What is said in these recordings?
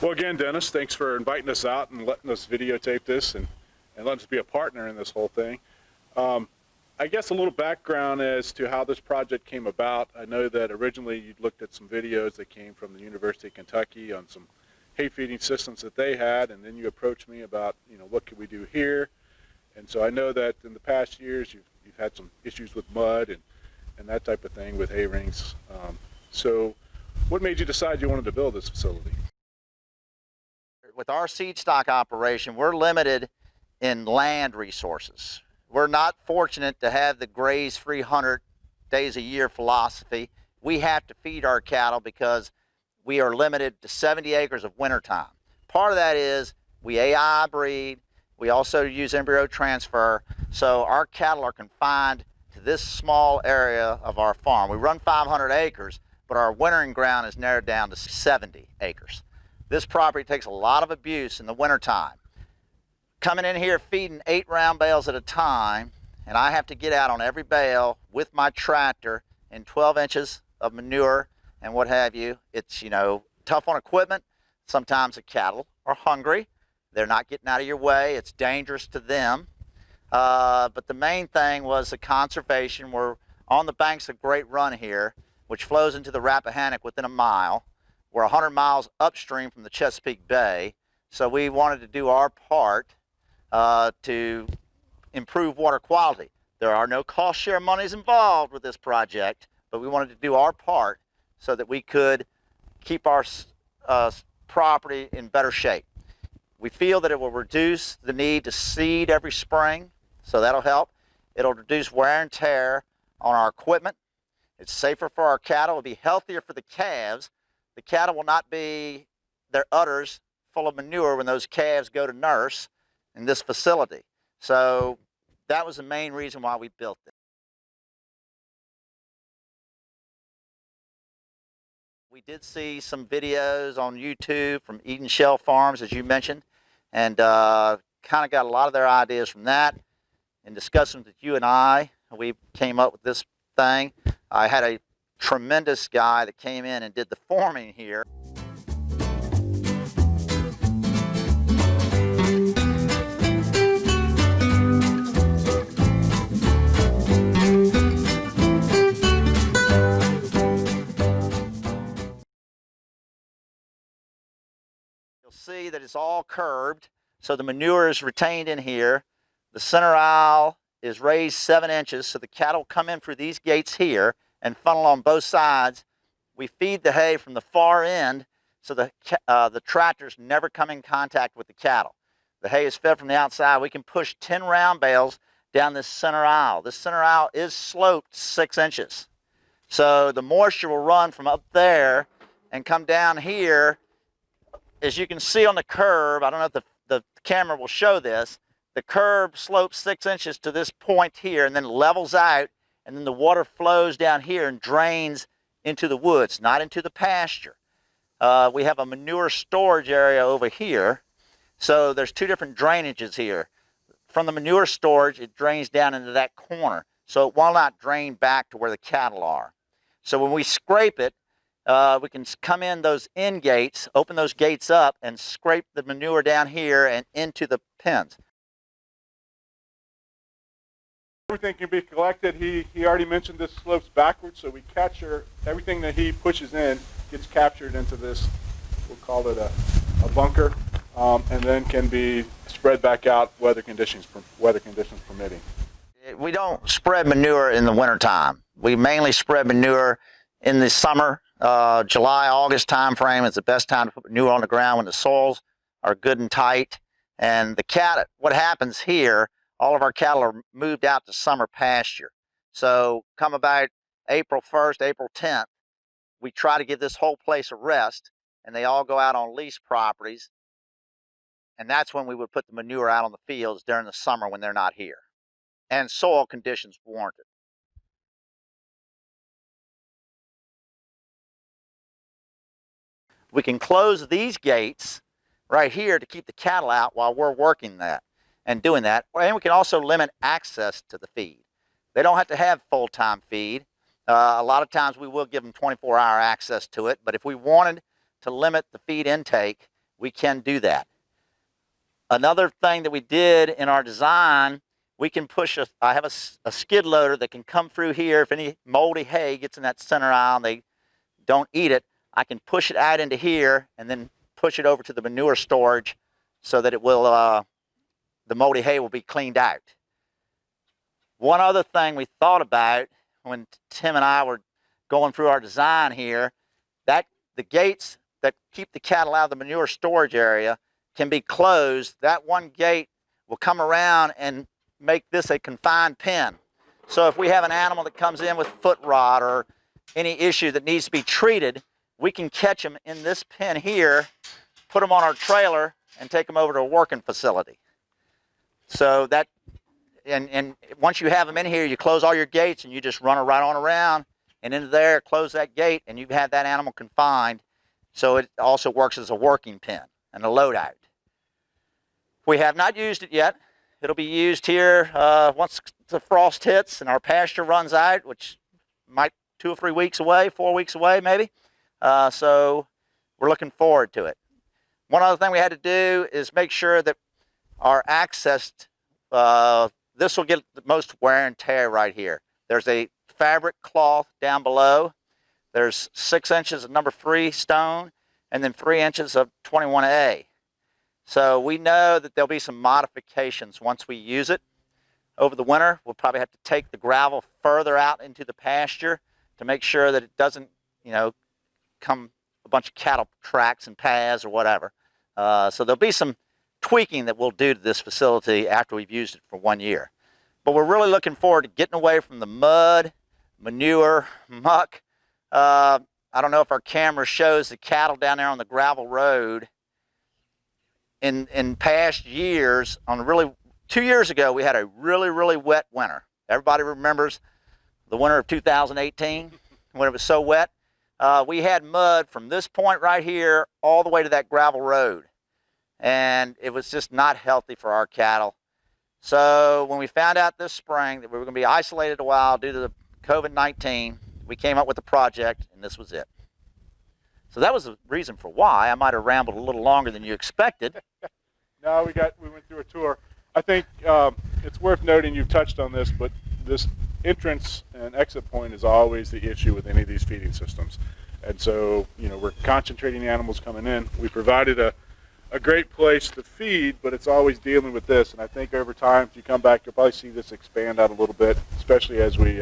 Well, again, Dennis, thanks for inviting us out and letting us videotape this and letting us be a partner in this whole thing. I guess a little background as to how this project came about. I know that originally you looked at some videos that came from the University of Kentucky on some hay feeding systems that they had, and then you approached me about, what could we do here? And so I know that in the past years you've had some issues with mud and that type of thing with hay rings. So what made you decide you wanted to build this facility? With our seed stock operation, we're limited in land resources. We're not fortunate to have the graze 300 days a year philosophy. We have to feed our cattle because we are limited to 70 acres of wintertime. Part of that is we AI breed, we also use embryo transfer, so our cattle are confined to this small area of our farm. We run 500 acres, but our wintering ground is narrowed down to 70 acres. This property takes a lot of abuse in the wintertime. Coming in here feeding 8 round bales at a time, and I have to get out on every bale with my tractor in 12 inches of manure and what have you. It's, tough on equipment. Sometimes the cattle are hungry. They're not getting out of your way. It's dangerous to them. But the main thing was the conservation. We're on the banks of Great Run here, which flows into the Rappahannock within a mile. We're 100 miles upstream from the Chesapeake Bay, so we wanted to do our part to improve water quality. There are no cost share monies involved with this project, but we wanted to do our part so that we could keep our property in better shape. We feel that it will reduce the need to seed every spring, so that'll help. It'll reduce wear and tear on our equipment. It's safer for our cattle. It'll be healthier for the calves. The cattle will not be their udders full of manure when those calves go to nurse in this facility. So that was the main reason why we built it. We did see some videos on YouTube from Eden Shell Farms, as you mentioned, and kind of got a lot of their ideas from that. In discussions with you and I, we came up with this thing. I had a tremendous guy that came in and did the forming here. You'll see that it's all curved, so the manure is retained in here. The center aisle is raised 7 inches, so the cattle come in through these gates here and funnel on both sides. We feed the hay from the far end, so the tractors never come in contact with the cattle. The hay is fed from the outside. We can push 10 round bales down this center aisle. This center aisle is sloped 6 inches. So the moisture will run from up there and come down here. As you can see on the curve, I don't know if the camera will show this, the curve slopes 6 inches to this point here and then levels out, and then the water flows down here and drains into the woods, not into the pasture. We have a manure storage area over here. So there's 2 different drainages here. From the manure storage, it drains down into that corner, so it will not drain back to where the cattle are. So when we scrape it, we can come in those end gates, open those gates up, and scrape the manure down here and into the pens. Everything can be collected. He already mentioned this slopes backwards, so we capture everything that he pushes in gets captured into this, we'll call it a bunker, and then can be spread back out weather conditions permitting. We don't spread manure in the wintertime. We mainly spread manure in the summer. July, August time frame is the best time to put manure on the ground when the soils are good and tight. And what happens here, all of our cattle are moved out to summer pasture. So come about April 1st, April 10th, we try to give this whole place a rest, and they all go out on lease properties. And that's when we would put the manure out on the fields during the summer when they're not here, and soil conditions warranted. We can close these gates right here to keep the cattle out while we're working that and doing that. And we can also limit access to the feed. They don't have to have full-time feed. A lot of times we will give them 24-hour access to it, but if we wanted to limit the feed intake, we can do that. Another thing that we did in our design, we can push I have a skid loader that can come through here. If any moldy hay gets in that center aisle and they don't eat it, I can push it out into here and then push it over to the manure storage so that it will, the moldy hay will be cleaned out. One other thing we thought about when Tim and I were going through our design here, that the gates that keep the cattle out of the manure storage area can be closed. That one gate will come around and make this a confined pen. So if we have an animal that comes in with foot rot or any issue that needs to be treated, we can catch them in this pen here, put them on our trailer, and take them over to a working facility. So that, and once you have them in here, you close all your gates and you just run it right on around and into there, close that gate, and you've had that animal confined. So it also works as a working pen and a loadout. We have not used it yet. It'll be used here once the frost hits and our pasture runs out, which might 2 or 3 weeks away, 4 weeks away maybe. So we're looking forward to it. One other thing we had to do is make sure that our access, this will get the most wear and tear right here. There's a fabric cloth down below. There's 6 inches of number 3 stone and then 3 inches of 21A. So we know that there'll be some modifications once we use it. Over the winter, we'll probably have to take the gravel further out into the pasture to make sure that it doesn't, come a bunch of cattle tracks and paths or whatever. So there'll be some tweaking that we'll do to this facility after we've used it for 1 year. But we're really looking forward to getting away from the mud, manure, muck. I don't know if our camera shows the cattle down there on the gravel road. In past years, 2 years ago, we had a really wet winter. Everybody remembers the winter of 2018 when it was so wet. We had mud from this point right here all the way to that gravel road. And it was just not healthy for our cattle. So when we found out this spring that we were going to be isolated a while due to the COVID-19, we came up with a project, and this was it. So that was the reason for why. I might have rambled a little longer than you expected. No, we went through a tour. I think it's worth noting, you've touched on this, but this entrance and exit point is always the issue with any of these feeding systems. And so, we're concentrating the animals coming in. We provided a great place to feed, but it's always dealing with this. And I think over time, if you come back, you'll probably see this expand out a little bit, especially as we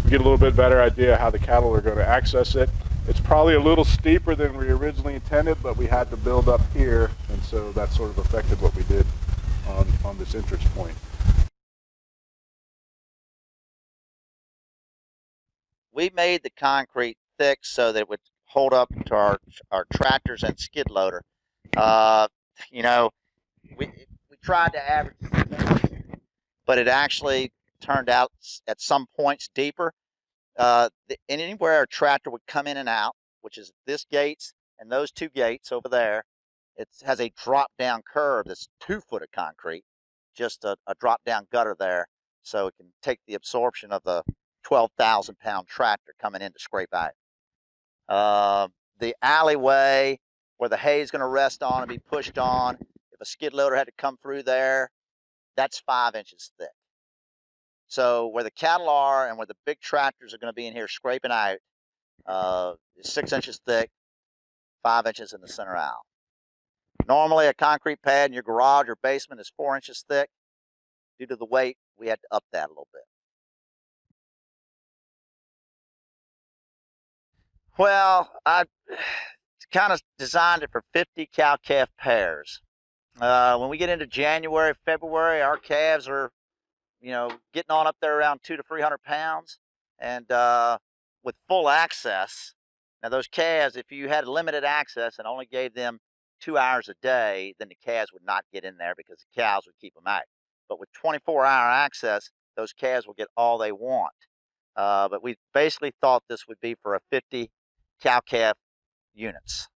get a little bit better idea how the cattle are going to access it. It's probably a little steeper than we originally intended, but we had to build up here, and so that sort of affected what we did on this entrance point. We made the concrete thick so that it would hold up to our tractors and skid loader. We tried to average, but it actually turned out at some points deeper. Anywhere our tractor would come in and out, which is this gates and those 2 gates over there, it has a drop-down curve that's 2 foot of concrete, just a drop-down gutter there, so it can take the absorption of the 12,000-pound tractor coming in to scrape out. The alleyway where the hay is going to rest on and be pushed on, if a skid loader had to come through there, that's 5 inches thick. So where the cattle are and where the big tractors are going to be in here scraping out, is 6 inches thick, 5 inches in the center aisle. Normally a concrete pad in your garage or basement is 4 inches thick. Due to the weight, we had to up that a little bit. Well, I kind of designed it for 50 cow-calf pairs. When we get into January, February, our calves are getting on up there around 200 to 300 pounds, and with full access. Now those calves, if you had limited access and only gave them 2 hours a day, then the calves would not get in there because the cows would keep them out. But with 24-hour access, those calves will get all they want. But we basically thought this would be for a 50 cow-calf units.